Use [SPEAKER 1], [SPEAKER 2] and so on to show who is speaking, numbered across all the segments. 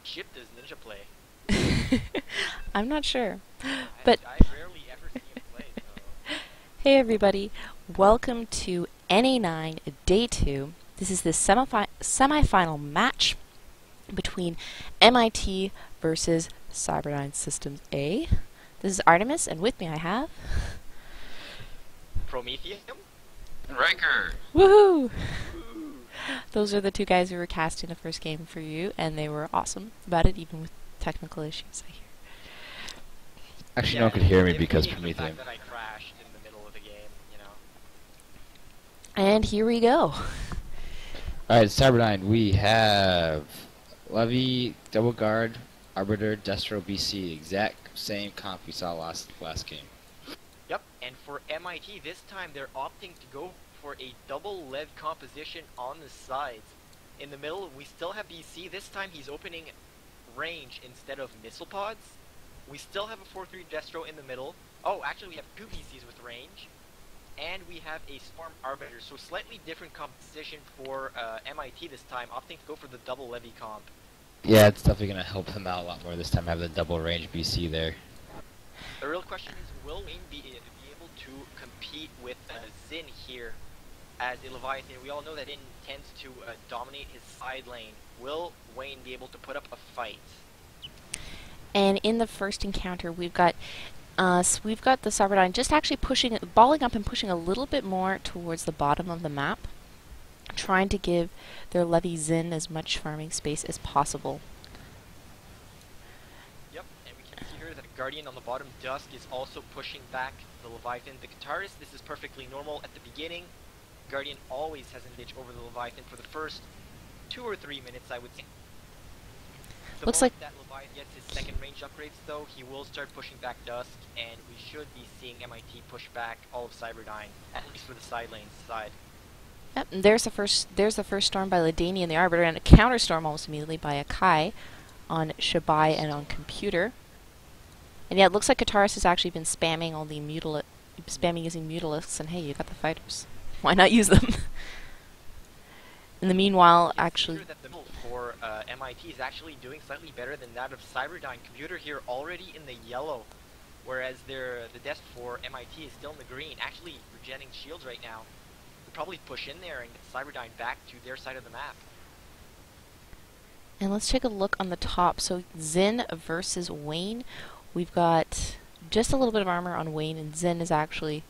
[SPEAKER 1] ship does Ninja play?
[SPEAKER 2] I'm not sure. But
[SPEAKER 1] I've rarely ever seen him play, so...
[SPEAKER 2] hey everybody, welcome to NA9 Day 2. This is the semifinal match between MIT versus Cyberdyne Systems A. This is Artemis, and with me I have...
[SPEAKER 1] Prometheum?
[SPEAKER 3] Riker!
[SPEAKER 2] Woohoo!
[SPEAKER 1] Ooh.
[SPEAKER 2] Those are the two guys who were casting the first game for you, and they were awesome about it, even with technical issues, I hear.
[SPEAKER 3] Actually, no one could hear me
[SPEAKER 1] it
[SPEAKER 3] because
[SPEAKER 1] being the
[SPEAKER 3] Prometheum.
[SPEAKER 1] fact that I crashed in the middle of the game, you know.
[SPEAKER 2] And here we go.
[SPEAKER 3] Alright, Cyberdyne, we have Levy, Double Guard, Arbiter, Destro, BC. Exact same comp we saw last game.
[SPEAKER 1] Yep, and for MIT, this time they're opting to go for a double lev composition on the sides. In the middle, we still have BC. This time he's opening range instead of missile pods. We still have a 4-3 Destro in the middle. Oh, actually we have two BCs with range. And we have a Storm Arbiter, so slightly different composition for MIT this time, opting to go for the double levy comp.
[SPEAKER 3] Yeah, it's definitely going to help them out a lot more this time, have the double range BC there.
[SPEAKER 1] The real question is, will Wayne be able to compete with Zin here as a Leviathan? We all know that Zin tends to dominate his side lane. Will Wayne be able to put up a fight?
[SPEAKER 2] And in the first encounter, we've got the Cyberdyne just actually balling up and pushing a little bit more towards the bottom of the map, trying to give their Levy Zin as much farming space as possible.
[SPEAKER 1] Yep, and we can see here that the Guardian on the bottom, Dusk, is also pushing back the Leviathan. The Guitarist, this is perfectly normal at the beginning. Guardian always has an advantage over the Leviathan for the first 2 or 3 minutes, I would say. The
[SPEAKER 2] Looks like
[SPEAKER 1] that Leviathan gets his second range upgrades, though, he will start pushing back Dusk, and we should be seeing MIT push back all of Cyberdyne, at least for the side lanes side.
[SPEAKER 2] Yep, and there's the first storm by Ladani and the Arbiter, and a counter storm almost immediately by Akai on Shabai and on Computer. And yeah, it looks like Guitarist has actually been spamming all the spamming using Mutalisks, and hey, you got the fighters. Why not use them? In the meanwhile, actually...
[SPEAKER 1] That the middle for MIT is actually doing slightly better than that of Cyberdyne. Computer here already in the yellow, whereas the desk for MIT is still in the green. Actually, regenerating shields right now. We'll probably push in there and get Cyberdyne back to their side of the map.
[SPEAKER 2] And let's take a look on the top. So Zin versus Wayne. We've got just a little bit of armor on Wayne, and Zin is actually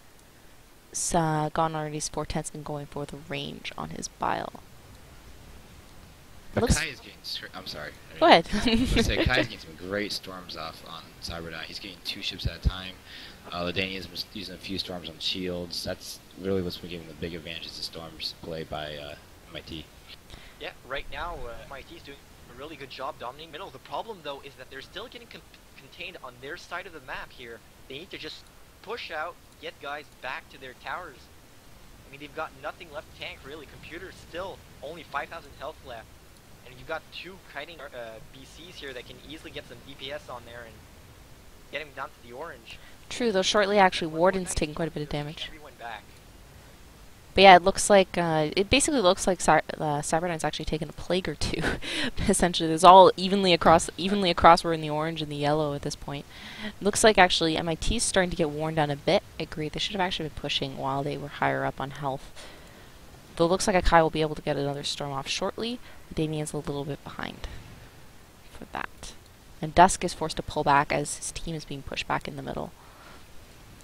[SPEAKER 2] gone already 4/10 and going for the range on his bile.
[SPEAKER 3] Kai is getting... I'm sorry.
[SPEAKER 2] Go ahead.
[SPEAKER 3] I was going to say, Kai's getting some great storms off on Cyberdyne. He's getting 2 ships at a time. Ladani is using a few storms on shields. That's really what's been giving the big advantages to storms play by MIT.
[SPEAKER 1] Yeah, right now MIT is doing a really good job dominating middle. The problem, though, is that they're still getting contained on their side of the map here. They need to just push out, get guys back to their towers. I mean, they've got nothing left to tank, really. Computer's still only 5,000 health left. And you've got 2 kiting BCs here that can easily get some DPS on there and get him down to the orange.
[SPEAKER 2] True, though shortly actually Warden's taking quite a bit of damage.
[SPEAKER 1] Everyone back.
[SPEAKER 2] But yeah, it looks like, it basically looks like Cyberdyne's actually taken a plague or two. Essentially, there's all evenly across, we're in the orange and the yellow at this point. Looks like actually MIT's starting to get worn down a bit. I agree, they should have actually been pushing while they were higher up on health. Though it looks like Akai will be able to get another storm off shortly. Damien's a little bit behind for that. And Dusk is forced to pull back as his team is being pushed back in the middle.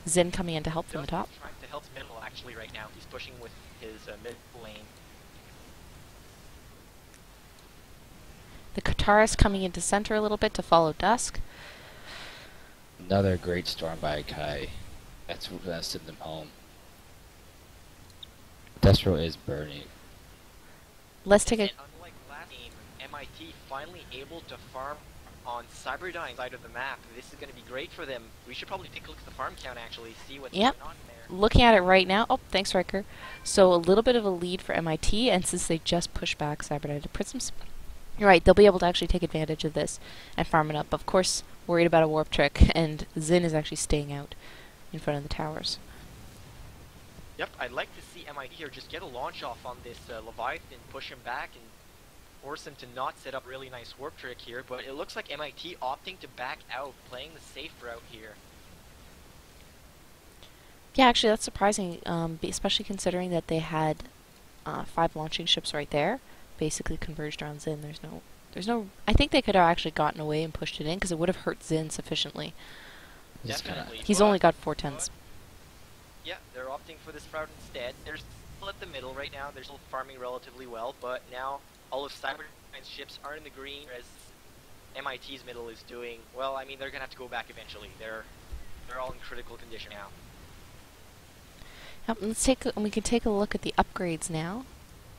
[SPEAKER 2] Zin coming in to help from the top.
[SPEAKER 1] Dusk is trying to help middle actually right now. He's pushing with his mid lane.
[SPEAKER 2] The Guitarist coming into center a little bit to follow Dusk.
[SPEAKER 3] Another great storm by Kai. That's sent them home. Destro is burning.
[SPEAKER 2] Let's take a...
[SPEAKER 1] And unlike last game, MIT finally able to farm on Cyberdyne's side of the map. This is going to be great for them. We should probably take a look at the farm count actually, see what's
[SPEAKER 2] Yep.
[SPEAKER 1] going on there.
[SPEAKER 2] Looking at it right now... Oh, thanks, Riker. So a little bit of a lead for MIT, and since they just pushed back Cyberdyne to Prisms... You're right, they'll be able to actually take advantage of this and farm it up. Of course, worried about a warp trick, and Zin is actually staying out in front of the towers.
[SPEAKER 1] Yep, I'd like to see MIT here just get a launch off on this Leviathan, push him back, and force him to not set up a really nice warp trick here, but it looks like MIT opting to back out, playing the safe route here.
[SPEAKER 2] Yeah, actually, that's surprising, especially considering that they had 5 launching ships right there, basically converged around Zin. There's no. I think they could have actually gotten away and pushed it in because it would have hurt Zin sufficiently.
[SPEAKER 1] Definitely.
[SPEAKER 2] He's only got 4 tens.
[SPEAKER 1] Yeah, they're opting for this route instead. They're still at the middle right now. They're still farming relatively well, but now all of Cyberdyne's ships are in the green, whereas MIT's middle is doing well. I mean, they're gonna have to go back eventually. They're all in critical condition now.
[SPEAKER 2] Yep, we can take a look at the upgrades now.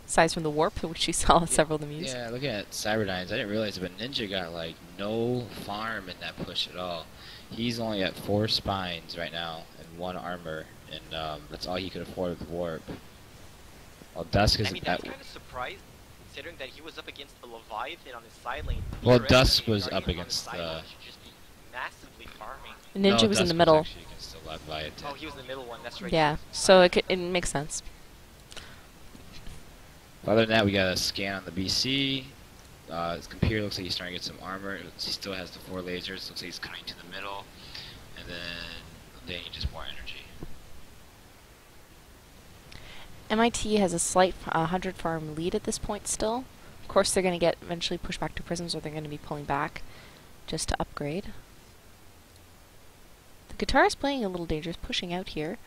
[SPEAKER 2] Aside from the warp, which you saw several of them use.
[SPEAKER 3] Yeah, looking at Cyberdynes, I didn't realize it, but Ninja got like no farm in that push at all. He's only at 4 spines right now and 1 armor, and that's all he could afford with warp. Well, Dusk is.
[SPEAKER 1] I mean, that's kind of surprising, considering that he was up against the Leviathan on his side lane.
[SPEAKER 3] Well, Dusk was up against the.
[SPEAKER 1] Just be massively farming.
[SPEAKER 2] Ninja was in the middle.
[SPEAKER 1] Oh, he was in the middle one. That's right.
[SPEAKER 2] Yeah, so it makes sense.
[SPEAKER 3] Other than that, we got a scan on the BC. His computer looks like he's starting to get some armor. He still has the 4 lasers. Looks like he's coming to the middle. And then just more energy.
[SPEAKER 2] MIT has a slight 100 farm lead at this point still. Of course, they're going to get eventually pushed back to prisms, or they're going to be pulling back just to upgrade. The guitar is playing a little dangerous, pushing out here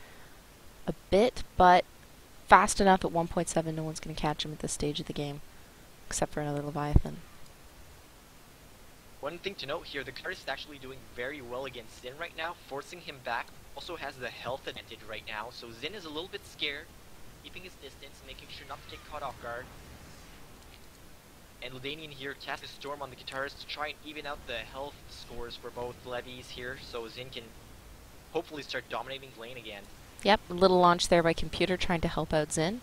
[SPEAKER 2] a bit, but fast enough at 1.7, no one's going to catch him at this stage of the game, except for another Leviathan.
[SPEAKER 1] One thing to note here, the guitar is actually doing very well against Zin right now, forcing him back. Also has the health advantage right now, so Zin is a little bit scared, keeping his distance, making sure not to get caught off guard. And Ledanian here casts a storm on the guitarist to try and even out the health scores for both levies here, so Zin can hopefully start dominating lane again.
[SPEAKER 2] Yep, a little launch there by computer trying to help out Zin.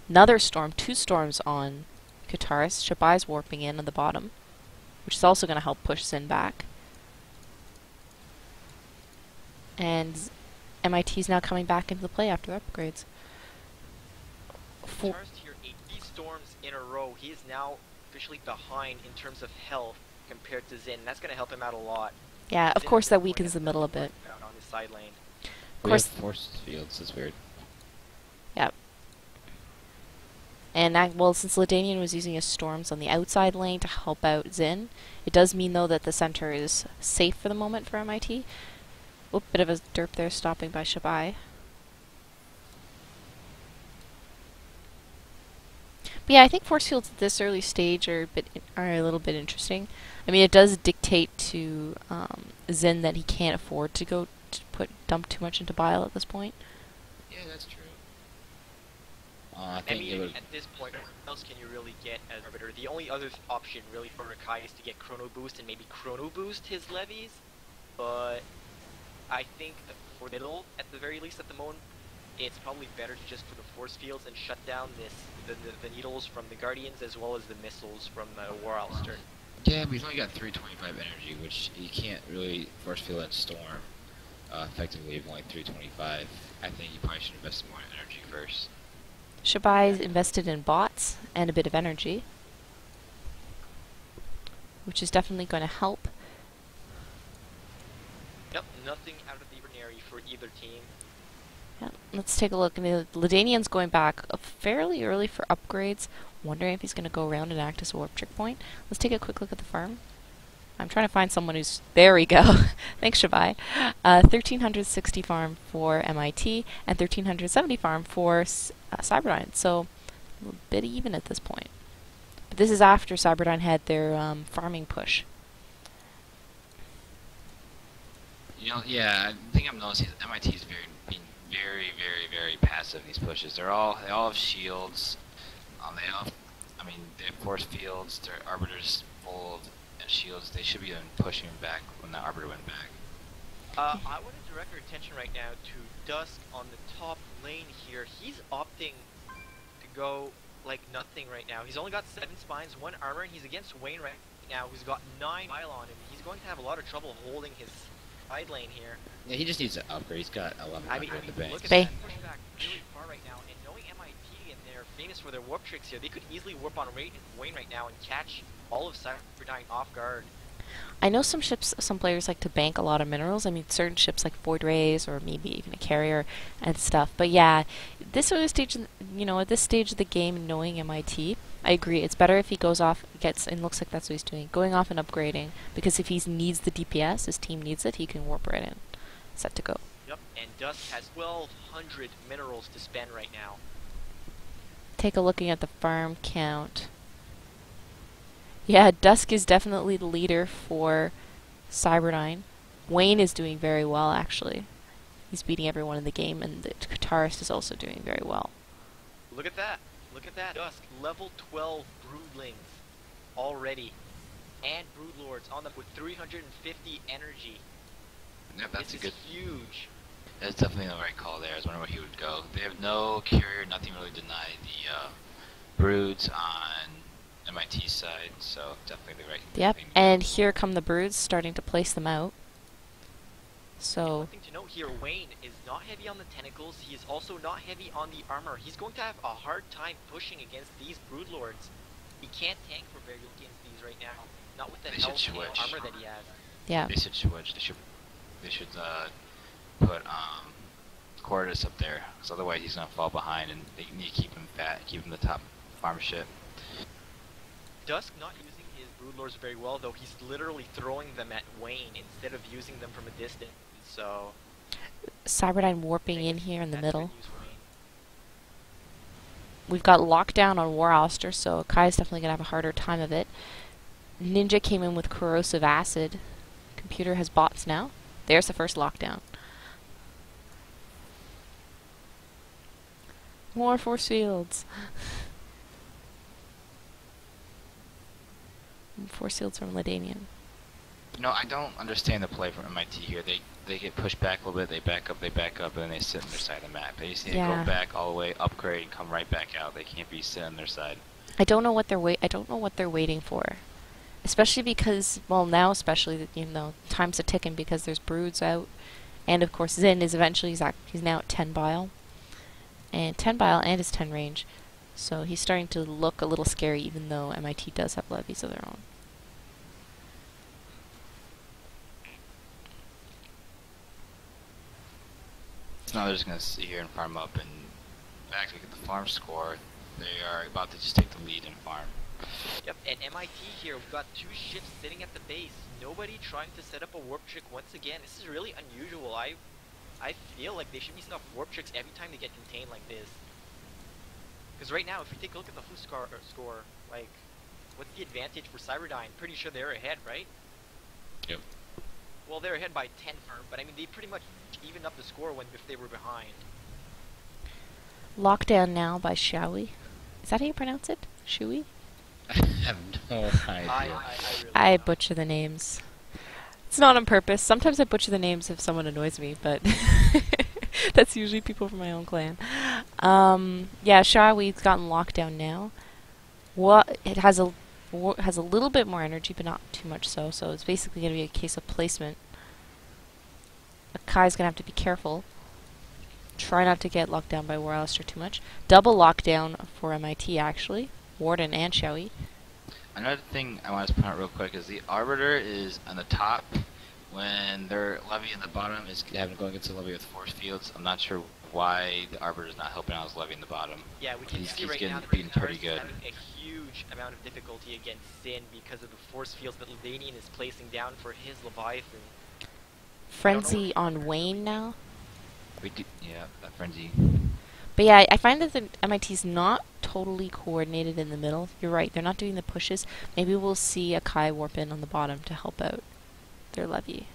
[SPEAKER 2] Another storm, 2 storms on guitarist. Shabai's warping in on the bottom, which is also going to help push Zin back. And MIT's now coming back into the play after the upgrades.
[SPEAKER 1] Guitarist here, 8 storms in a row. He is now officially behind in terms of health compared to Zin. That's going to help him out a lot.
[SPEAKER 2] Yeah, of course that weakens the middle a bit.
[SPEAKER 1] On his side lane.
[SPEAKER 2] Of course,
[SPEAKER 3] force fields is weird.
[SPEAKER 2] Yep. And well, since Ledanian was using his storms on the outside lane to help out Zin, it does mean though that the center is safe for the moment for MIT. Oop, bit of a derp there, stopping by Shabai. But yeah, I think force fields at this early stage are a little bit interesting. I mean, it does dictate to Zin that he can't afford to go to dump too much into bile at this point.
[SPEAKER 3] Yeah, that's true.
[SPEAKER 1] I mean, at this point, what else can you really get as Arbiter? The only other option really for Rikai is to get Chrono Boost and maybe Chrono Boost his levies. But I think for middle, at the very least at the moment, it's probably better to just put the force fields and shut down the needles from the Guardians as well as the missiles from War Alistair.
[SPEAKER 3] Yeah, we've only got 325 energy, which you can't really force field and storm effectively with only 325. I think you probably should invest more in energy first.
[SPEAKER 2] Shabai's invested in bots and a bit of energy, which is definitely going to help.
[SPEAKER 1] Yep, nothing out of the ordinary for either team.
[SPEAKER 2] Yeah, let's take a look. Ledanian's going back fairly early for upgrades. Wondering if he's going to go around and act as a warp trick point. Let's take a quick look at the farm. I'm trying to find someone who's... There we go. Thanks, Shabai. 1,360 farm for MIT and 1,370 farm for Cyberdyne. So a bit even at this point. But this is after Cyberdyne had their farming push.
[SPEAKER 3] You know, yeah, I think I'm noticing that MIT is being very passive in these pushes. They all have shields. I mean, they have force fields. Their arbiters full of shields. They should be pushing back when the arbiter went back.
[SPEAKER 1] I want to direct our attention right now to Dusk on the top lane here. He's opting to go like nothing right now. He's only got 7 spines, 1 armor, and he's against Wayne right now, who's got 9 bile on him. He's going to have a lot of trouble holding his side lane here.
[SPEAKER 3] Yeah, he just needs to upgrade. He's got 1100 in the bank.
[SPEAKER 1] Look at that pushback really far right now, and knowing MIT and their famous for their warp tricks here. They could easily warp on Wayne right now and catch all of Cyberdyne off guard.
[SPEAKER 2] I know some ships, some players like to bank a lot of minerals. I mean, certain ships like Void Rays or maybe even a carrier and stuff. But yeah, this sort of stage, at this stage of the game, knowing MIT, I agree. It's better if he goes off, and looks like that's what he's doing, going off and upgrading. Because if he needs the DPS, his team needs it, he can warp right in, set to go.
[SPEAKER 1] Yep, and Dusk has 1,200 minerals to spend right now.
[SPEAKER 2] Take a looking at the farm count. Yeah, Dusk is definitely the leader for Cyberdyne. Wayne is doing very well, actually. He's beating everyone in the game, and the guitarist is also doing very well.
[SPEAKER 1] Look at that. Look at that. Dusk, level 12 broodlings already. And broodlords on them with 350 energy.
[SPEAKER 3] Yeah, that's
[SPEAKER 1] this
[SPEAKER 3] a good.
[SPEAKER 1] Is huge.
[SPEAKER 3] That's definitely the right call there. I was wondering where he would go. They have no carrier, nothing really denied the broods on MIT's side, so definitely the right.
[SPEAKER 2] Yep, and here come the broods starting to place them out. So.
[SPEAKER 1] One thing to note here, Wayne is not heavy on the tentacles. He is also not heavy on the armor. He's going to have a hard time pushing against these broodlords. He can't tank for very against these right now. Not with the health and armor that he has.
[SPEAKER 2] Yeah.
[SPEAKER 3] They should switch. They should put Cordis up there, because otherwise he's gonna fall behind, and they need to keep him fat, keep him the top farm ship.
[SPEAKER 1] Dusk not using his broodlords very well, though. He's literally throwing them at Wayne instead of using them from a distance. So
[SPEAKER 2] Cyberdyne warping in here in the middle. We've got lockdown on War Alistair, so Kai's definitely gonna have a harder time of it. Ninja came in with corrosive acid. Computer has bots now. There's the first lockdown. More force fields. Force fields from Ladanian.
[SPEAKER 3] No, I don't understand the play from MIT here. They get pushed back a little bit, they back up, and then they sit on their side of the map. They just need to go back all the way, upgrade, and come right back out. They can't be sitting on their side.
[SPEAKER 2] I don't know what they're waiting for. Especially because, well, now especially, time's a ticking because there's broods out. And of course Zin is eventually, he's now at 10 bile. And 10 bile and his 10 range. So he's starting to look a little scary, even though MIT does have levies of their own.
[SPEAKER 3] So now they're just going to sit here and farm up and actually get the farm score. They are about to just take the lead and farm.
[SPEAKER 1] Yep, and MIT here, we've got 2 ships sitting at the base. Nobody trying to set up a warp trick once again. This is really unusual. I feel like they should be setting up warp tricks every time they get contained like this. Because right now, if you take a look at the who score, like, what's the advantage for Cyberdyne? Pretty sure they're ahead, right?
[SPEAKER 3] Yep.
[SPEAKER 1] Well, they're ahead by 10 firm, but I mean, they pretty much evened up the score if they were behind.
[SPEAKER 2] Lockdown now by Shawi. Is that how you pronounce it? Shui?
[SPEAKER 3] I have no idea.
[SPEAKER 2] I butcher the names. It's not on purpose. Sometimes I butcher the names if someone annoys me, but that's usually people from my own clan. Yeah, Shawi's gotten lockdown now. It has a little bit more energy, but not too much so. So it's basically going to be a case of placement. Kai's going to have to be careful. Try not to get locked down by War Alistair too much. Double lockdown for MIT, actually. Warden and Shawi.
[SPEAKER 3] Another thing I want to point out real quick is the Arbiter is on the top when their levy in the bottom is having to go against the levy with force fields. I'm not sure why the Arbiter is not helping out his levy in the bottom.
[SPEAKER 1] Yeah, we can see right now that
[SPEAKER 3] beaten pretty good.
[SPEAKER 1] having a huge amount of difficulty against Sin because of the force fields that Ladanian is placing down for his Leviathan.
[SPEAKER 2] Frenzy on Wayne now.
[SPEAKER 3] Yeah, that Frenzy.
[SPEAKER 2] But yeah, I find that the MIT's not totally coordinated in the middle. You're right, they're not doing the pushes. Maybe we'll see a Kai warp in on the bottom to help out their levy.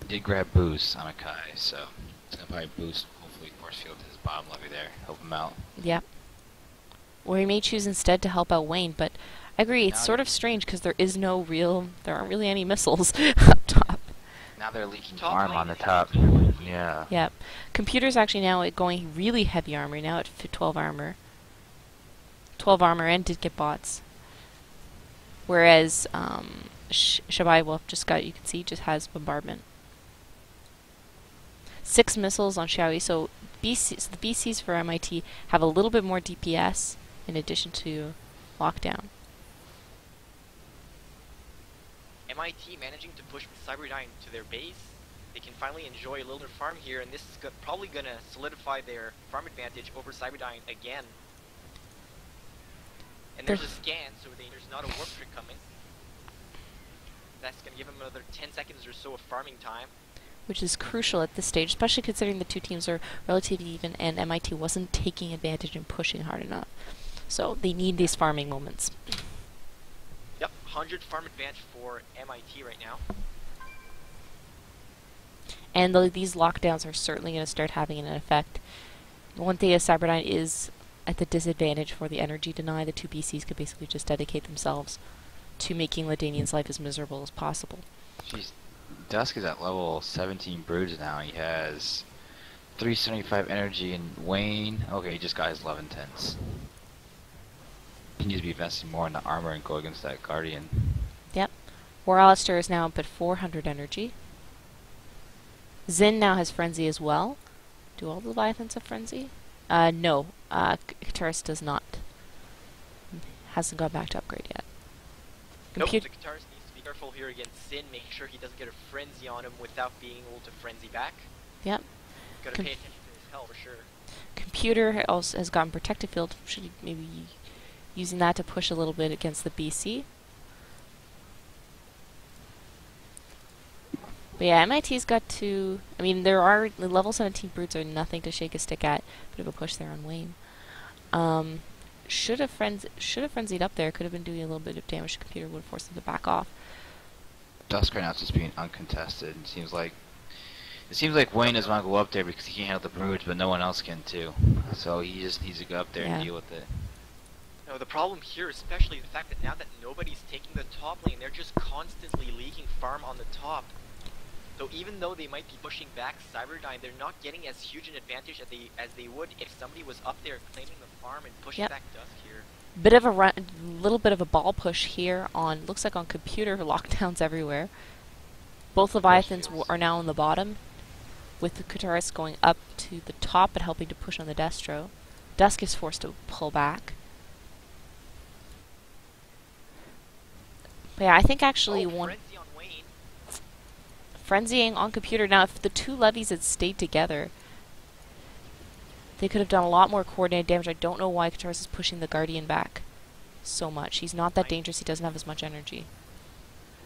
[SPEAKER 3] Did grab boost on a Kai, so it's gonna probably boost, hopefully force field to his bottom levy there, help him out.
[SPEAKER 2] Yep. Or he may choose instead to help out Wayne, but I agree, it's sort of strange because there aren't really any missiles up top.
[SPEAKER 3] Now they're leaking arm on the top. Yeah.
[SPEAKER 2] Yep. Computer's actually now going really heavy armor, now at 12 armor. 12 armor and did get bots. Whereas Shabai Wolf just got, you can see, just has bombardment. 6 missiles on Xiaoyi, so the BCs for MIT have a little bit more DPS in addition to lockdown.
[SPEAKER 1] MIT managing to push Cyberdyne to their base. They can finally enjoy a little bit of farm here, and this is probably going to solidify their farm advantage over Cyberdyne again. And there's a scan, so there's not a warp trick coming. That's going to give them another 10 seconds or so of farming time.
[SPEAKER 2] Which is crucial at this stage, especially considering the two teams are relatively even and MIT wasn't taking advantage and pushing hard enough. So they need these farming moments.
[SPEAKER 1] Yep, 100 farm advantage for MIT right now.
[SPEAKER 2] And these lockdowns are certainly going to start having an effect. One thing is Cyberdyne is at the disadvantage for the energy deny. The two BCs could basically just dedicate themselves to making Ladanian's life as miserable as possible.
[SPEAKER 3] Jeez, Dusk is at level 17 broods now. He has 375 energy, and Wayne, okay, he just got his 11 tenths. He needs to be investing more in the armor and go against that Guardian.
[SPEAKER 2] Yep. War Alistair is now up at 400 energy. Zin now has Frenzy as well. Do all the Leviathans have Frenzy? No. Kataris does not. Hasn't gone back to upgrade yet.
[SPEAKER 1] Nope, the Kataris needs to be careful here against Sin, making sure he doesn't get a Frenzy on him without being able to Frenzy back.
[SPEAKER 2] Yep.
[SPEAKER 1] Gotta pay attention to his health for sure.
[SPEAKER 2] Computer also has gotten Protective Field. Should maybe using that to push a little bit against the BC. But yeah, MIT's got to... I mean, there are... The level 17 brutes are nothing to shake a stick at. Bit of a push there on Wayne. Should have frenzied up there. Could have been doing a little bit of damage. The computer would have forced them to back off.
[SPEAKER 3] Dusk right now is just being uncontested. It seems like Wayne doesn't want to go up there because he can't handle the broods, but no one else can too. So he just needs to go up there and deal with it.
[SPEAKER 1] No, the problem here, especially the fact that now that nobody's taking the top lane, they're just constantly leaking farm on the top. So even though they might be pushing back Cyberdyne, they're not getting as huge an advantage as they would if somebody was up there claiming the farm and pushing back Dusk here.
[SPEAKER 2] Bit of a little bit of a ball push here on, looks like on computer, lockdowns everywhere. Both Leviathans are now on the bottom, with the Kataris going up to the top and helping to push on the Destro. Dusk is forced to pull back. But yeah, I think actually
[SPEAKER 1] Frenzy on Wayne.
[SPEAKER 2] Frenzying on computer. Now, if the two levies had stayed together, they could have done a lot more coordinated damage. I don't know why Kataris is pushing the Guardian back so much. He's not that dangerous. He doesn't have as much energy.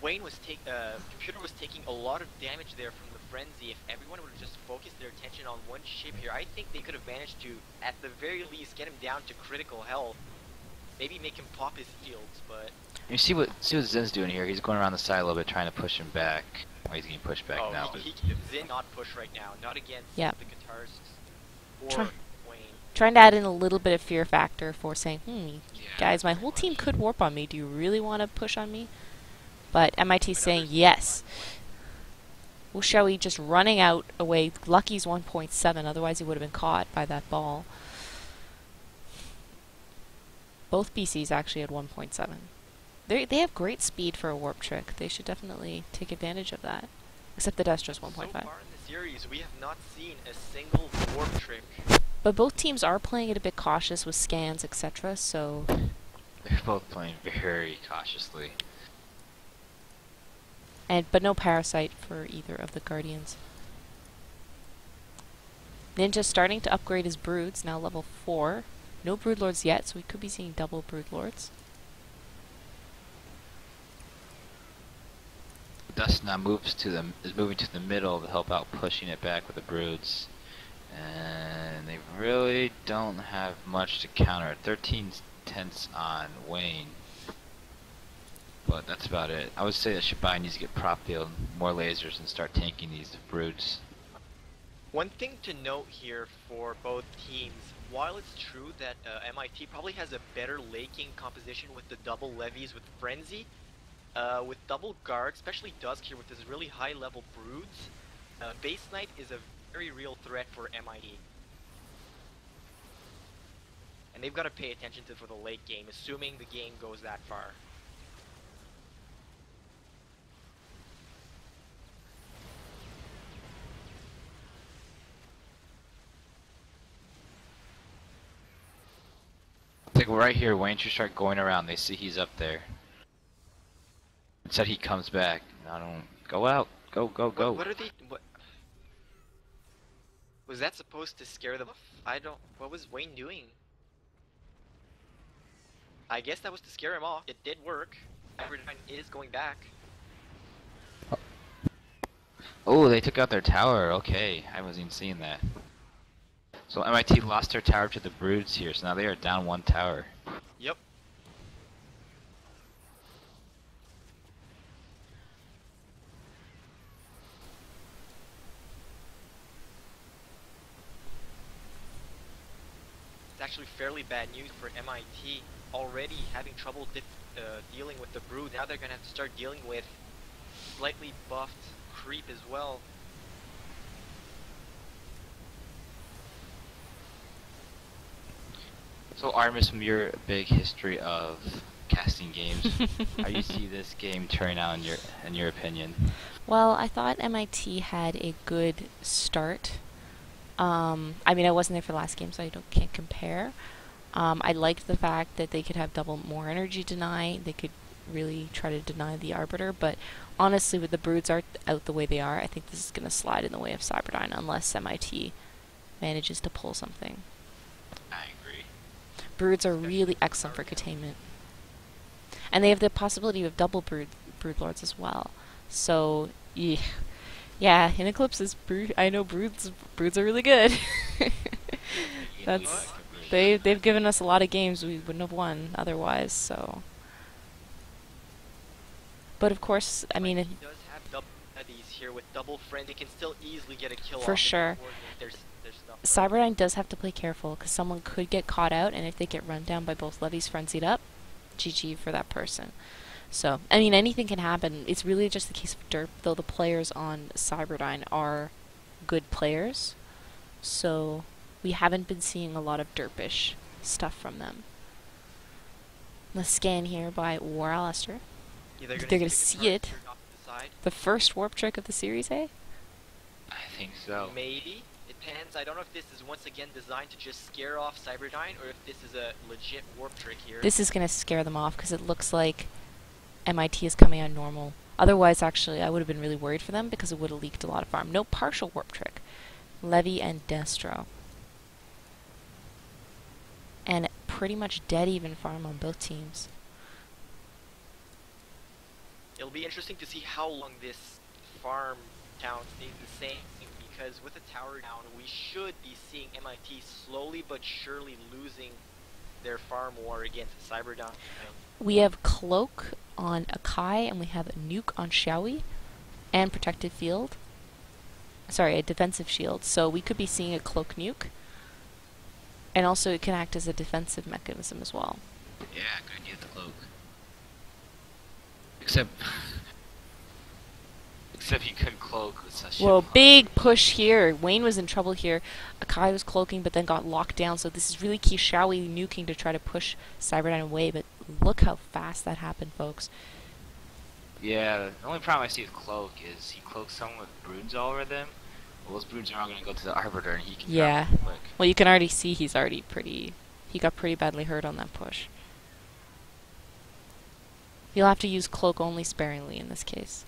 [SPEAKER 1] Wayne was computer was taking a lot of damage there from the Frenzy. If everyone would have just focused their attention on one ship here, I think they could have managed to, at the very least, get him down to critical health. Maybe make him pop his shields, but...
[SPEAKER 3] You see what Zin's doing here. He's going around the side a little bit, trying to push him back. Oh, he's getting pushed back now.
[SPEAKER 1] Zin not push right now, not against the Katars or Wayne.
[SPEAKER 2] Trying to add in a little bit of fear factor for saying, guys, my whole team could warp on me. Do you really want to push on me? But MIT saying yes. Wushawi just running out away. Lucky's 1.7, otherwise he would have been caught by that ball. Both BCs actually had 1.7. They have great speed for a warp trick. They should definitely take advantage of that. Except the Destro's 1.5.
[SPEAKER 1] So far in the series, we have not seen a single warp trick.
[SPEAKER 2] But both teams are playing it a bit cautious with scans, etc. So
[SPEAKER 3] they're both playing very cautiously.
[SPEAKER 2] But no Parasite for either of the Guardians. Ninja's starting to upgrade his broods, now level 4. No Broodlords yet, so we could be seeing double Broodlords.
[SPEAKER 3] Dust now is moving to the middle to help out pushing it back with the broods. And they really don't have much to counter. 13 tenths on Wayne. But that's about it. I would say that Shabai needs to get prop field, more lasers, and start tanking these broods.
[SPEAKER 1] One thing to note here for both teams, while it's true that MIT probably has a better laking composition with the double levies with Frenzy, with double guard, especially Dusk here with his really high level broods, Base Knight is a very real threat for MIT. And they've got to pay attention to for the late game, assuming the game goes that far.
[SPEAKER 3] like right here, Wayne should start going around. They see he's up there. Instead he comes back. I don't go out. Go, go, go.
[SPEAKER 1] What are they? What was that supposed to scare them off? I don't. What was Wayne doing? I guess that was to scare him off. It did work. Cyberdyne is going back.
[SPEAKER 3] Oh, they took out their tower. Okay, I wasn't even seeing that. So MIT lost their tower to the Broods here, so now they are down one tower.
[SPEAKER 1] Yep. It's actually fairly bad news for MIT. Already having trouble dealing with the Brood. Now they're gonna have to start dealing with slightly buffed creep as well.
[SPEAKER 3] So Artemis, from your big history of casting games, how do you see this game turning out in your opinion?
[SPEAKER 2] Well, I thought MIT had a good start. I mean, I wasn't there for the last game, so I can't compare. I liked the fact that they could have double more energy deny. They could really try to deny the Arbiter, but honestly, with the Broods out the way they are, I think this is going to slide in the way of Cyberdyne unless MIT manages to pull something.
[SPEAKER 3] I agree.
[SPEAKER 2] Broods are really excellent for containment. And they have the possibility of double Brood Lords as well. So, yeah, in Eclipse's I know Broods are really good. They've given us a lot of games we wouldn't have won otherwise, so. But of course, I mean,
[SPEAKER 1] he does have double these here with double friends. He can still easily get a kill
[SPEAKER 2] for
[SPEAKER 1] off
[SPEAKER 2] sure.
[SPEAKER 1] There's
[SPEAKER 2] Cyberdyne does have to play careful because someone could get caught out, and if they get run down by both levies frenzied up, GG for that person. So, I mean, anything can happen. It's really just the case of derp, though the players on Cyberdyne are good players. So, we haven't been seeing a lot of derpish stuff from them. The scan here by War Alistair.
[SPEAKER 1] Yeah,
[SPEAKER 2] they're gonna see it. The first warp trick of the series, eh?
[SPEAKER 3] I think so.
[SPEAKER 1] Maybe. It depends. I don't know if this is once again designed to just scare off Cyberdyne or if this is a legit warp trick here.
[SPEAKER 2] This is gonna scare them off because it looks like MIT is coming out normal. Otherwise, actually, I would have been really worried for them because it would have leaked a lot of farm. No partial warp trick. Levy and Destro. And pretty much dead even farm on both teams.
[SPEAKER 1] It'll be interesting to see how long this farm count stays the same, because with the tower down, we should be seeing MIT slowly but surely losing their farm war against Cyberdyne.
[SPEAKER 2] We have Cloak on Akai, and we have a Nuke on Xiaoyi, and Protected Field. Sorry, a Defensive Shield. So we could be seeing a Cloak Nuke. And also it can act as a defensive mechanism as well.
[SPEAKER 3] Yeah, good idea, the cloak. Except he couldn't cloak with such.
[SPEAKER 2] Well, big push here. Wayne was in trouble here. Akai was cloaking, but then got locked down. So this is really key. Xiaoyi nuking to try to push Cyberdyne away. But look how fast that happened, folks.
[SPEAKER 3] Yeah, the only problem I see with Cloak is he cloaks someone with Broods all over them. Well, those Broods are all going to go to the Arbiter, and he can
[SPEAKER 2] yeah.
[SPEAKER 3] drop them quick.
[SPEAKER 2] Well, you can already see he got pretty badly hurt on that push. You'll have to use Cloak only sparingly in this case.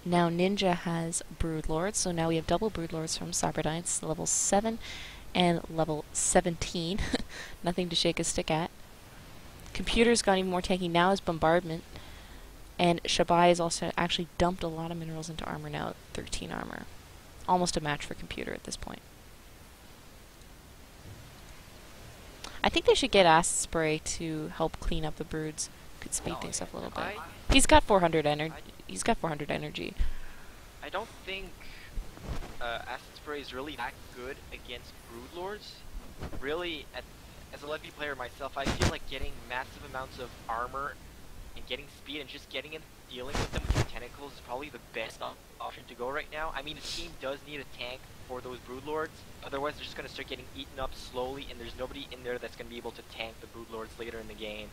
[SPEAKER 2] Now Ninja has Brood Lords, so now we have double Brood Lords from Cyberdyne. It's level 7 and level 17. Nothing to shake a stick at. Computer's got even more tanky now is Bombardment. And Shabai has also actually dumped a lot of minerals into armor now, 13 armor. Almost a match for Computer at this point. I think they should get Acid Spray to help clean up the Broods. Could speed things up a little bit. He's got 400 energy. He's got 400 energy.
[SPEAKER 1] I don't think Acid Spray is really that good against Brood Lords. Really, as a Levy player myself, I feel like getting massive amounts of armor and getting speed and just getting in, dealing with them with your tentacles is probably the best option to go right now. I mean, the team does need a tank for those Brood Lords. Otherwise, they're just going to start getting eaten up slowly, and there's nobody in there that's going to be able to tank the Brood Lords later in the game.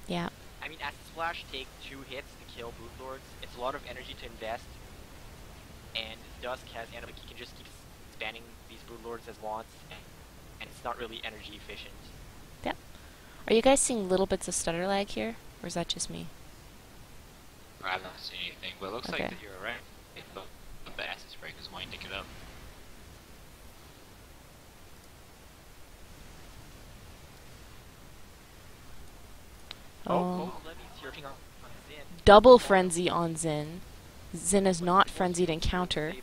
[SPEAKER 2] Yeah.
[SPEAKER 1] I mean, Acid Splash take 2 hits to kill Brood Lords. It's a lot of energy to invest. And Dusk has Animal. He can just keep spanning these Brood Lords as wants. and it's not really energy efficient.
[SPEAKER 2] Yep. Are you guys seeing little bits of stutter lag here, or is that just me?
[SPEAKER 3] I'm not seeing anything, but it looks
[SPEAKER 2] Okay.
[SPEAKER 3] like that you're right. The acid spray is winding it up.
[SPEAKER 2] Oh.
[SPEAKER 1] Levy's searching on Zin.
[SPEAKER 2] Double frenzy on Zin. Zin is not frenzied in counter.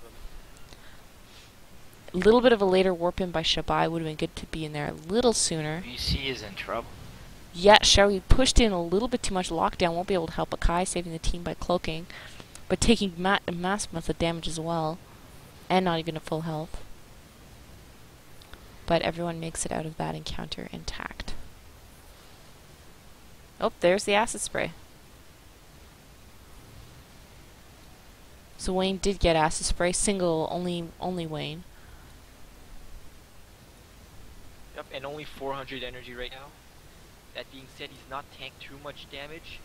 [SPEAKER 2] A little bit of a later warp in by Shabai would have been good to be in there a little sooner.
[SPEAKER 3] BC is in trouble.
[SPEAKER 2] Yeah, Shelly pushed in a little bit too much lockdown, won't be able to help Akai, saving the team by cloaking, but taking massive amounts of damage as well, and not even at full health. But everyone makes it out of that encounter intact. Oh, there's the acid spray. So Wayne did get acid spray, single, only Wayne.
[SPEAKER 1] Yep, and only 400 energy right now. That being said, he's not tanked too much damage,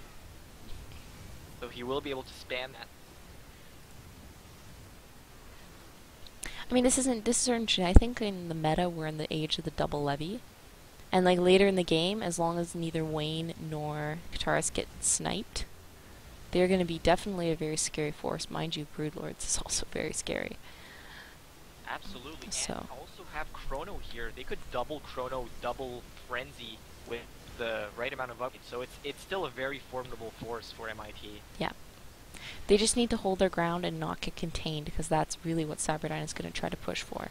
[SPEAKER 1] so he will be able to spam that.
[SPEAKER 2] I mean, this is I think in the meta we're in the age of the double levy, and like later in the game, as long as neither Wayne nor Kataris get sniped, they're going to be definitely a very scary force. Mind you, Broodlords is also very scary.
[SPEAKER 1] Absolutely,
[SPEAKER 2] So.
[SPEAKER 1] and also have Chrono here. They could double Chrono, double Frenzy with the right amount of upgrade, so it's still a very formidable force for MIT.
[SPEAKER 2] Yeah. They just need to hold their ground and not get contained, because that's really what Cyberdyne is going to try to push for.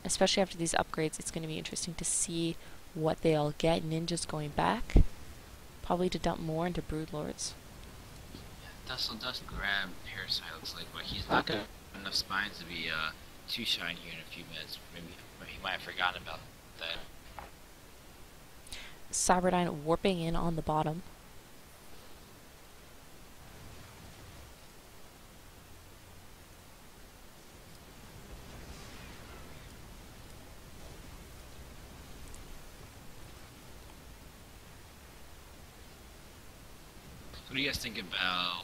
[SPEAKER 2] Especially after these upgrades, it's going to be interesting to see what they all get. Ninja's going back, probably to dump more into Broodlords.
[SPEAKER 3] Dustle Dust grab Parasite looks like, but he's not got enough spines to be too shiny here in a few minutes. Maybe he might have forgotten about that.
[SPEAKER 2] Cyberdyne warping in on the bottom.
[SPEAKER 3] What do you guys think about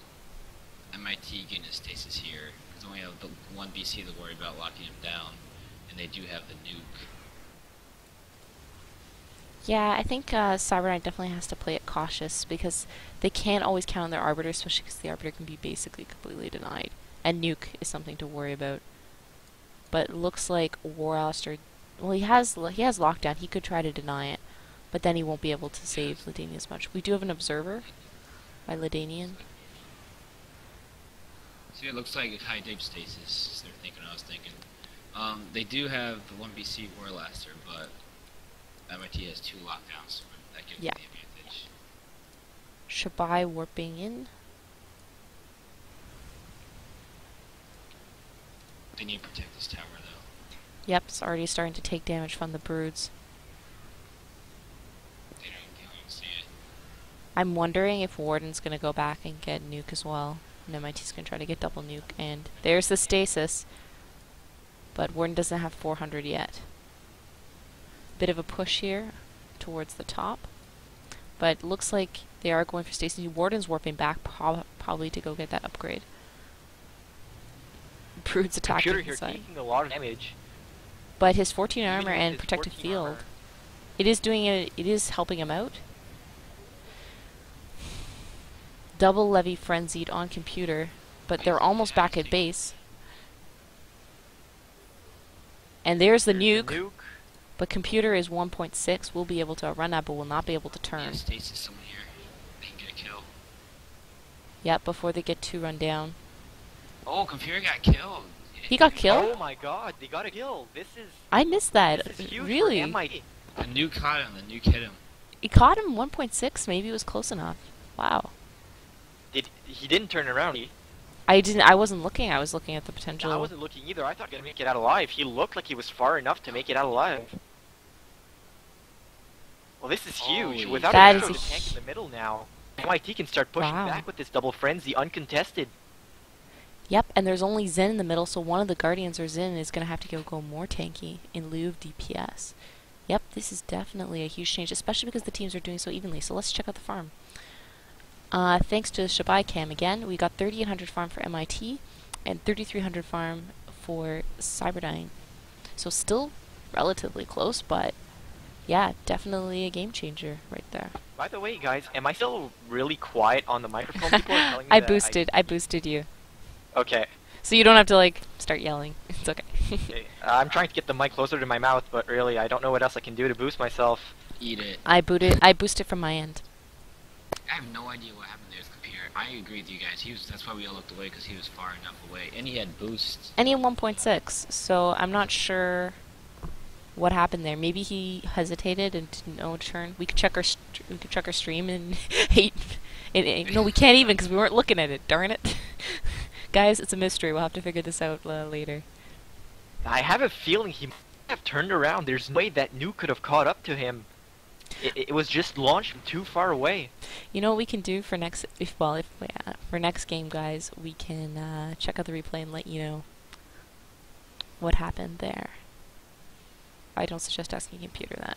[SPEAKER 3] MIT getting a stasis here? Because they only have the one BC to worry about locking him down, and they do have the nuke.
[SPEAKER 2] Yeah, I think Cyberdyne definitely has to play it cautious, because they can't always count on their Arbiter, especially because the Arbiter can be basically completely denied. And nuke is something to worry about. But it looks like War Alistair, well, he has lockdown. He could try to deny it, but then he won't be able to save Ladanian as much. We do have an observer by Ladanian.
[SPEAKER 3] See, it looks like a high deep stasis. They're thinking I was thinking. They do have the one BC Warlaster, but MIT has 2 lockdowns, so that gives them the advantage.
[SPEAKER 2] Shabai warping in.
[SPEAKER 3] They need to protect this tower, though.
[SPEAKER 2] Yep, it's already starting to take damage from the Broods.
[SPEAKER 3] They don't even see it.
[SPEAKER 2] I'm wondering if Warden's going to go back and get nuke as well. And MIT's going to try to get double nuke. And there's the stasis. But Warden doesn't have 400 yet. Bit of a push here towards the top. But looks like they are going for stasis. Warden's warping back probably to go get that upgrade. Brood's attacking
[SPEAKER 1] Computer here
[SPEAKER 2] inside.
[SPEAKER 1] taking a lot of damage.
[SPEAKER 2] But his 14
[SPEAKER 1] Even
[SPEAKER 2] armor
[SPEAKER 1] with
[SPEAKER 2] and
[SPEAKER 1] his
[SPEAKER 2] protected
[SPEAKER 1] 14
[SPEAKER 2] field,
[SPEAKER 1] armor.
[SPEAKER 2] it is helping him out. Double levy frenzied on computer, but they're almost back at base. And there's the nuke, but computer is 1.6. We'll be able to run that, but will not be able to turn.
[SPEAKER 3] Yeah, stasis someone here. They can get a kill.
[SPEAKER 2] Yep, before they get 2 run down.
[SPEAKER 3] Oh, computer got killed.
[SPEAKER 2] He got killed?
[SPEAKER 1] Oh my god, they got a kill. This is
[SPEAKER 2] I missed that.
[SPEAKER 1] this is huge
[SPEAKER 2] Really?
[SPEAKER 1] for MIT.
[SPEAKER 3] The nuke caught him. The nuke hit him.
[SPEAKER 2] He caught him 1.6. Maybe it was close enough. Wow.
[SPEAKER 1] He didn't turn around.
[SPEAKER 2] I wasn't looking. I was looking at the potential.
[SPEAKER 1] I wasn't looking either. I thought he was gonna make it out alive. He looked like he was far enough to make it out alive. Well, this is huge.
[SPEAKER 3] Holy
[SPEAKER 1] Without
[SPEAKER 2] That
[SPEAKER 1] a
[SPEAKER 2] is
[SPEAKER 1] to
[SPEAKER 2] a
[SPEAKER 1] tank in the middle now, MIT can start pushing
[SPEAKER 2] Wow.
[SPEAKER 1] back with this double frenzy uncontested.
[SPEAKER 2] Yep, and there's only Zen in the middle, so one of the Guardians or Zen is going to have to go more tanky in lieu of DPS. Yep, this is definitely a huge change, especially because the teams are doing so evenly. So let's check out the farm. Thanks to the Shabai Cam again, we got 3,800 farm for MIT and 3,300 farm for Cyberdyne. So still relatively close, but yeah, definitely a game changer right there.
[SPEAKER 1] By the way, guys, am I still really quiet on the microphone? People are telling me
[SPEAKER 2] I boosted you.
[SPEAKER 1] Okay.
[SPEAKER 2] So you don't have to like start yelling. It's okay.
[SPEAKER 1] Okay. I'm trying to get the mic closer to my mouth, but really, I don't know what else I can do to boost myself.
[SPEAKER 3] Eat it.
[SPEAKER 2] I boosted from my end.
[SPEAKER 3] I have no idea what happened to his computer. I agree with you guys. That's why we all looked away, because he was far enough away, and he had boosts.
[SPEAKER 2] And he had 1.6, so I'm not sure what happened there. Maybe he hesitated and didn't know to turn. We could check our stream and no, we can't even because we weren't looking at it. Darn it, guys! It's a mystery. We'll have to figure this out later.
[SPEAKER 1] I have a feeling he might have turned around. There's no way that nuke could have caught up to him. It was just launched from too far away.
[SPEAKER 2] You know what we can do for next for next game, guys? We can check out the replay and let you know what happened there. I don't suggest asking a computer that.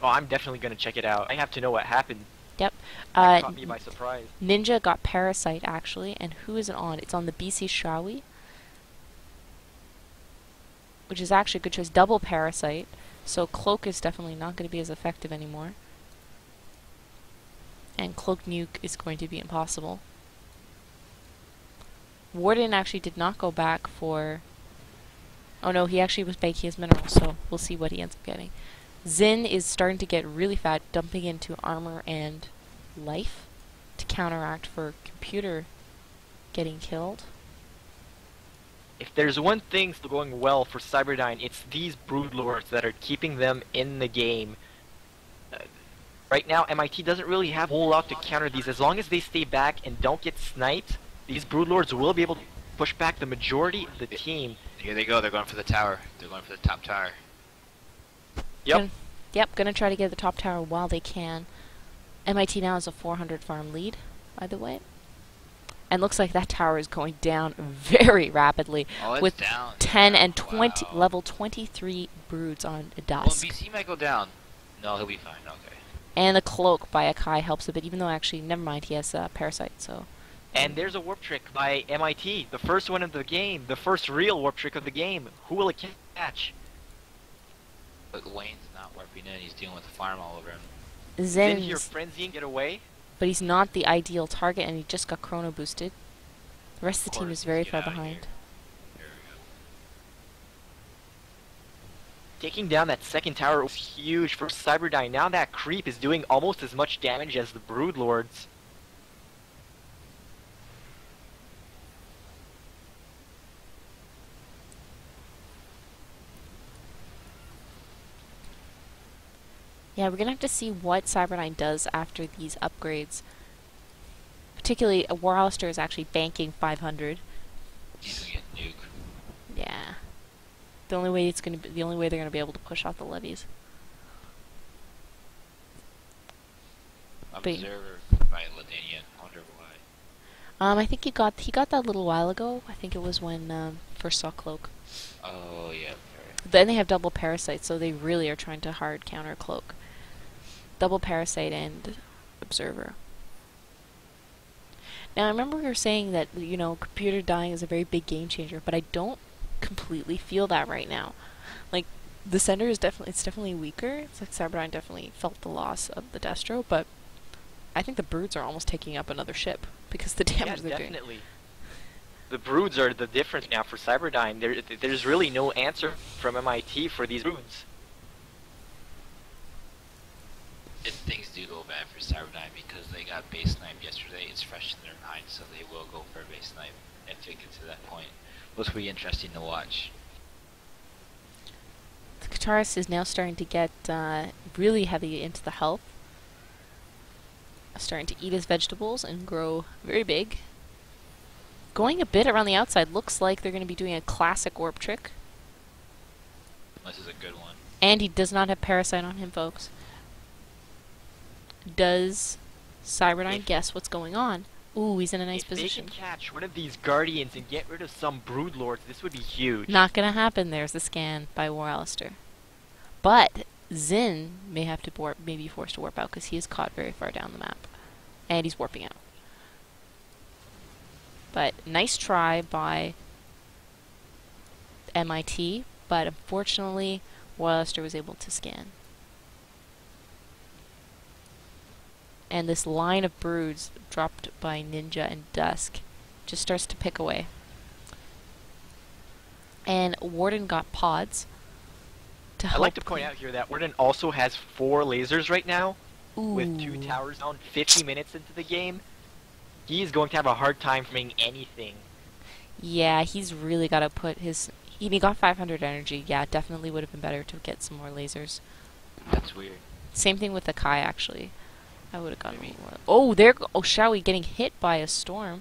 [SPEAKER 1] Oh, I'm definitely gonna check it out. I have to know what happened.
[SPEAKER 2] Yep.
[SPEAKER 1] That caught me by surprise.
[SPEAKER 2] Ninja got Parasite actually, and who is it on? It's on the BC Shawi, which is actually a good choice. Double Parasite, so Cloak is definitely not going to be as effective anymore, and Cloak Nuke is going to be impossible. Warden actually did not go back for. Oh no, he actually was baking his minerals, so we'll see what he ends up getting. Zin is starting to get really fat, dumping into armor and life to counteract for computer getting killed.
[SPEAKER 1] If there's one thing still going well for Cyberdyne, it's these broodlords that are keeping them in the game. Right now, MIT doesn't really have a whole lot to counter these. As long as they stay back and don't get sniped, these broodlords will be able to push back the majority of the team.
[SPEAKER 3] Here they go. They're going for the tower. They're going for the top tower.
[SPEAKER 1] Yep.
[SPEAKER 2] Gonna try to get the top tower while they can. MIT now has a 400 farm lead, by the way. And looks like that tower is going down very rapidly with
[SPEAKER 3] down.
[SPEAKER 2] 10 and 20
[SPEAKER 3] Wow.
[SPEAKER 2] level 23 broods on
[SPEAKER 3] Well,
[SPEAKER 2] dusk.
[SPEAKER 3] BC might go down. No, he'll be fine. Okay.
[SPEAKER 2] And the cloak by Akai helps a bit, even though actually, never mind, he has Parasite, so.
[SPEAKER 1] And there's a warp trick by MIT, the first one of the game, the first real warp trick of the game. Who will it catch?
[SPEAKER 3] But Wayne's not warping in. He's dealing with the farm all over him.
[SPEAKER 1] Didn't your
[SPEAKER 2] Zen's,
[SPEAKER 1] frenzy get away?
[SPEAKER 2] but he's not the ideal target, and he just got chrono boosted. The rest of the team
[SPEAKER 3] course,
[SPEAKER 2] is very
[SPEAKER 3] get
[SPEAKER 2] far
[SPEAKER 3] out of
[SPEAKER 2] behind.
[SPEAKER 3] here. There we go.
[SPEAKER 1] Taking down that second tower was huge for Cyberdyne. Now that creep is doing almost as much damage as the broodlords.
[SPEAKER 2] Yeah, we're gonna have to see what Cyberdyne does after these upgrades. Particularly, Warholster is actually banking 500.
[SPEAKER 3] He's gonna get nuke.
[SPEAKER 2] Yeah. The only way they're gonna be able to push off the levies.
[SPEAKER 3] Observer by Ladanian. I wonder why.
[SPEAKER 2] I think he got that a little while ago. I think it was when first saw Cloak.
[SPEAKER 3] Oh yeah.
[SPEAKER 2] Then they have double Parasite, so they really are trying to hard counter Cloak. Double Parasite and Observer. Now I remember we were saying that, you know, computer dying is a very big game changer, but I don't completely feel that right now. Like, the center is definitely weaker. It's like Cyberdyne definitely felt the loss of the Destro, but I think the broods are almost taking up another ship because the damage they're doing.
[SPEAKER 1] Definitely. The broods are the difference now for Cyberdyne. There's really no answer from MIT for these broods.
[SPEAKER 3] If things do go bad for Cyberdyne because they got base snipe yesterday, it's fresh in their mind, so they will go for a base snipe if it gets to that point. Which will be interesting to watch.
[SPEAKER 2] The Kataris is now starting to get really heavy into the health. Starting to eat his vegetables and grow very big. Going a bit around the outside. Looks like they're going to be doing a classic warp trick.
[SPEAKER 3] This is a good one.
[SPEAKER 2] And he does not have Parasite on him, folks. Does Cyberdyne guess what's going on? Ooh, he's in a nice
[SPEAKER 1] If they
[SPEAKER 2] position.
[SPEAKER 1] can catch one of these guardians and get rid of some broodlords, this would be huge.
[SPEAKER 2] Not gonna happen. There's the scan by Warholster. But Zin may have to be forced to warp out because he is caught very far down the map. And he's warping out. But nice try by MIT, but unfortunately, Royalister was able to scan. And this line of broods dropped by Ninja and Dusk just starts to pick away. And Warden got pods to help.
[SPEAKER 1] I'd like to point out here that Warden also has 4 lasers right now, with 2
[SPEAKER 2] Ooh.
[SPEAKER 1] towers down 50 minutes into the game. He is going to have a hard time framing anything.
[SPEAKER 2] Yeah, he's really got to put his... He got 500 energy. Yeah, definitely would have been better to get some more lasers.
[SPEAKER 3] That's weird.
[SPEAKER 2] Same thing with the Kai, actually. I would have gotten more. Oh, there... Oh, Shawi getting hit by a storm.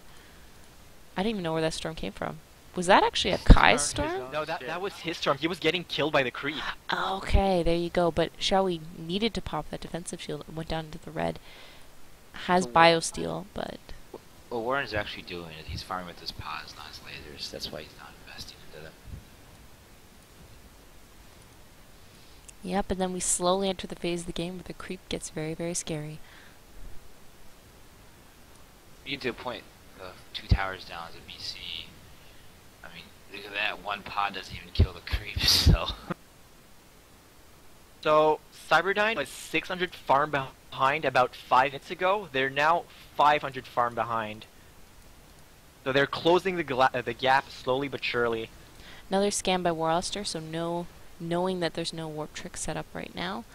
[SPEAKER 2] I didn't even know where that storm came from. Was that actually a Kai storm?
[SPEAKER 1] No, that was his storm. He was getting killed by the creep.
[SPEAKER 2] Okay, there you go. But Shawi needed to pop that defensive shield and went down into the red. Has biosteel, but...
[SPEAKER 3] What Warren's actually doing is he's farming with his pods, not his lasers. That's why he's not investing into them.
[SPEAKER 2] Yep, and then we slowly enter the phase of the game where the creep gets very, very scary.
[SPEAKER 3] You get to a point of 2 towers down as a BC. I mean, look at that. 1 pod doesn't even kill the creeps, so...
[SPEAKER 1] So, Cyberdyne was 600 farm behind about 5 minutes ago. They're now 500 farm behind. So they're closing the gap slowly but surely.
[SPEAKER 2] Another scan by Warlister, so knowing that there's no warp trick set up right now.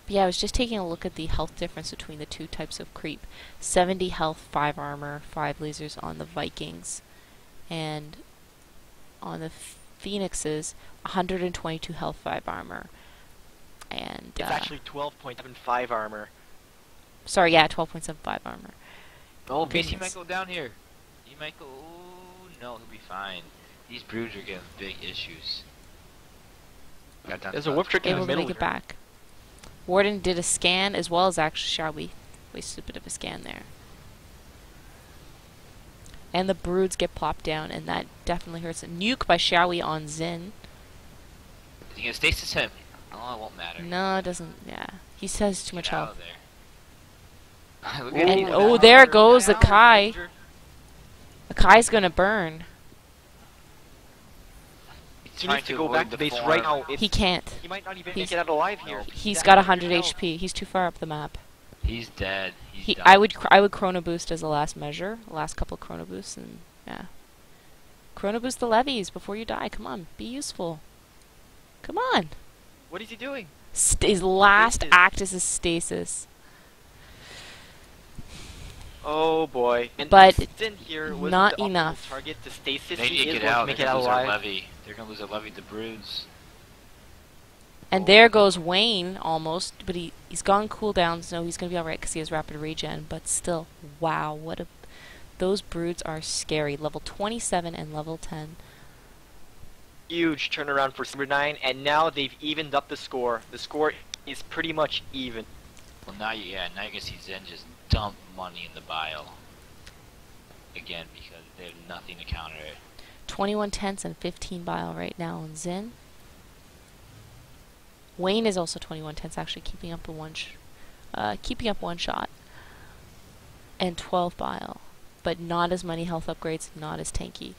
[SPEAKER 2] But yeah, I was just taking a look at the health difference between the 2 types of creep. 70 health, 5 armor, 5 lasers on the Vikings. And on the Phoenixes, 122 health, 5 armor. And
[SPEAKER 1] It's actually 12.75 armor.
[SPEAKER 2] Sorry, yeah, 12.75 armor.
[SPEAKER 3] Oh, BC
[SPEAKER 2] Goodness.
[SPEAKER 3] might go down here. He might go... Oh, no, he'll be fine. These broods are getting big issues. Got down
[SPEAKER 1] There's
[SPEAKER 3] to
[SPEAKER 1] a warp trick in
[SPEAKER 2] Able
[SPEAKER 1] the
[SPEAKER 2] to
[SPEAKER 1] middle
[SPEAKER 2] make it
[SPEAKER 1] here.
[SPEAKER 2] back. Warden did a scan as well as actually Shawi. Wasted a bit of a scan there. And the broods get plopped down, and that definitely hurts. A nuke by Shawi on Zin.
[SPEAKER 3] You can stasis him. Oh, it won't matter.
[SPEAKER 2] No, it doesn't. Yeah, he says too much
[SPEAKER 3] Get out
[SPEAKER 2] health.
[SPEAKER 3] of there. Look
[SPEAKER 1] Ooh,
[SPEAKER 3] at
[SPEAKER 2] And
[SPEAKER 3] him.
[SPEAKER 2] oh,
[SPEAKER 1] that
[SPEAKER 2] there
[SPEAKER 1] hunter.
[SPEAKER 2] goes the
[SPEAKER 1] That hunter's
[SPEAKER 2] Kai.
[SPEAKER 1] in danger.
[SPEAKER 2] The Kai's gonna burn.
[SPEAKER 3] He's
[SPEAKER 1] He
[SPEAKER 3] trying
[SPEAKER 1] needs to go back to
[SPEAKER 3] avoid
[SPEAKER 1] base
[SPEAKER 3] the
[SPEAKER 1] right
[SPEAKER 3] form.
[SPEAKER 1] now. It's,
[SPEAKER 2] He can't.
[SPEAKER 1] he might not even
[SPEAKER 2] He's-
[SPEAKER 1] make it out alive here.
[SPEAKER 2] He's
[SPEAKER 1] at
[SPEAKER 2] got 100
[SPEAKER 1] health.
[SPEAKER 2] HP. He's too far up the map.
[SPEAKER 3] He's dead. He's done.
[SPEAKER 2] I would chrono boost as a last measure, last couple of chrono boosts, and yeah, chrono boost the levies before you die. Come on, be useful. Come on.
[SPEAKER 1] What is he doing?
[SPEAKER 2] His last
[SPEAKER 1] Stasis.
[SPEAKER 2] act is a stasis.
[SPEAKER 1] Oh boy. And
[SPEAKER 2] But
[SPEAKER 1] Sin here was
[SPEAKER 2] not
[SPEAKER 1] the optimal
[SPEAKER 2] enough.
[SPEAKER 1] target to stasis.
[SPEAKER 3] They
[SPEAKER 1] He
[SPEAKER 3] need to
[SPEAKER 1] is
[SPEAKER 3] get
[SPEAKER 1] going
[SPEAKER 3] out.
[SPEAKER 1] to make
[SPEAKER 3] They're
[SPEAKER 1] it
[SPEAKER 3] gonna
[SPEAKER 1] out
[SPEAKER 3] lose their
[SPEAKER 1] alive.
[SPEAKER 3] levy. They're gonna lose their levy to broods.
[SPEAKER 2] And there goes Wayne almost, but he's gone cooldown, so he's gonna be alright because he has rapid regen. But still, wow, those broods are scary. Level 27 and level 10.
[SPEAKER 1] Huge turnaround for Cyberdyne, and now they've evened up the score. The score is pretty much even.
[SPEAKER 3] Well, now you can see Zen just dump money in the bile. Again, because they have nothing to counter it.
[SPEAKER 2] 21 tenths and 15 bile right now on Zin. Wayne is also 21 tenths, actually keeping up one shot, and 12 bile, but not as many health upgrades, not as tanky.